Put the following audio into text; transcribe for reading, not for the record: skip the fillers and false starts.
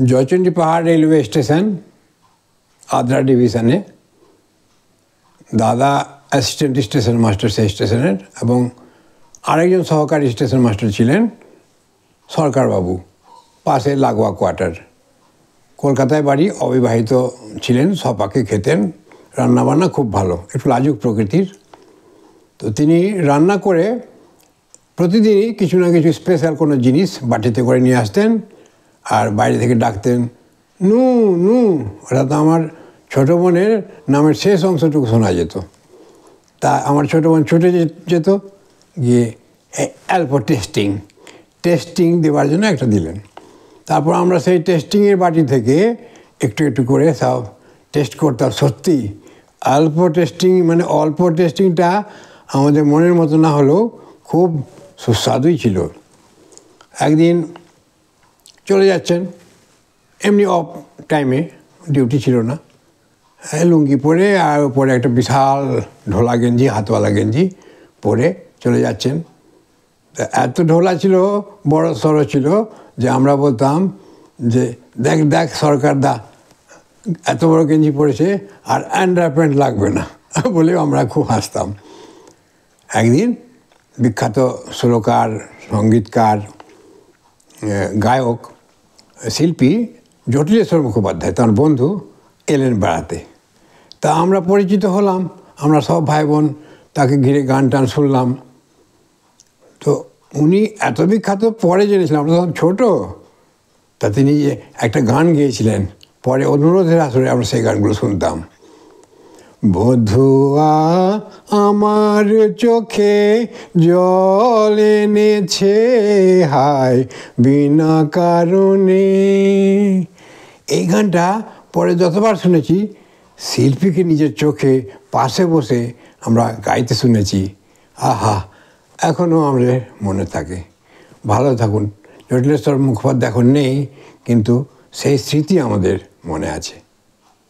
জয়চন্ডী পাহাড় railway station Adra ডিভিশনে দাদা অ্যাসিস্ট্যান্ট স্টেশন মাস্টার সেই স্টেশনের, এবং আরেকজন সহকারী স্টেশন মাস্টার ছিলেন সরকারবাবু, পাশে লাগোয়া কোয়ার্টার। কলকাতায় বাড়ি, অবিবাহিত ছিলেন, সপাকে খেতেন, রান্নাবান্না খুব ভালো, একটু লাজুক প্রকৃতির। তো তিনি রান্না করে প্রতিদিনই কিছু না কিছু স্পেশাল কোনো জিনিস বাটিতে করে নিয়ে আসতেন, আর বাইরে থেকে ডাকতেন নু নু। ওটা তো আমার ছোটো বোনের নামের শেষ অংশটুকু শোনা যেত। তা আমার ছোটো বোন ছুটে যেত, গিয়ে অল্প টেস্টিং দেওয়ার জন্য একটা দিলেন। তারপর আমরা সেই টেস্টিংয়ের বাটি থেকে একটু একটু করে সব টেস্ট করতাম। সত্যি অল্প টেস্টিংটা আমাদের মনের মতো না হলেও খুব সুস্বাদুই ছিল। একদিন চলে যাচ্ছেন, এমনি অফ টাইমে, ডিউটি ছিল না, লুঙ্গি পরে আর পরে একটা বিশাল ঢোলা গেঞ্জি, হাতওয়ালা গেঞ্জি পরে চলে যাচ্ছেন। এত ঢোলা ছিল, বড় সড়ো ছিল যে আমরা বলতাম যে দেখ সরকার দা এত বড় গেঞ্জি পরেছে, আর আন্ডার প্যান্ট লাগবে না বলেও আমরা খুব হাসতাম। একদিন বিখ্যাত সুরকার, সঙ্গীতকার, গায়ক, শিল্পী জটিলেশ্বর মুখোপাধ্যায়, তার বন্ধু, এলেন বেড়াতে। তা আমরা পরিচিত হলাম, আমরা সব ভাই বোন তাকে ঘিরে গান টান শুনলাম। তো উনি এত বিখ্যাত পরে জেনেছিলাম, আমরা তখন ছোটো। তা তিনি যে একটা গান গেয়েছিলেন, পরে অনুরোধের আসরে আমরা সেই গানগুলো শুনতাম। বধুয়া আমার চোখে জল এনেছে হায় বিনা কারণে। এই গানটা পরে যতবার শুনেছি, শিল্পীকে নিজের চোখে পাশে বসে আমরা গাইতে শুনেছি। আহা, এখনও আমাদের মনে থাকে। ভালো থাকুন। জটিলেশ্বর মুখোপাধ্যায় এখন নেই, কিন্তু সেই স্মৃতি আমাদের মনে আছে।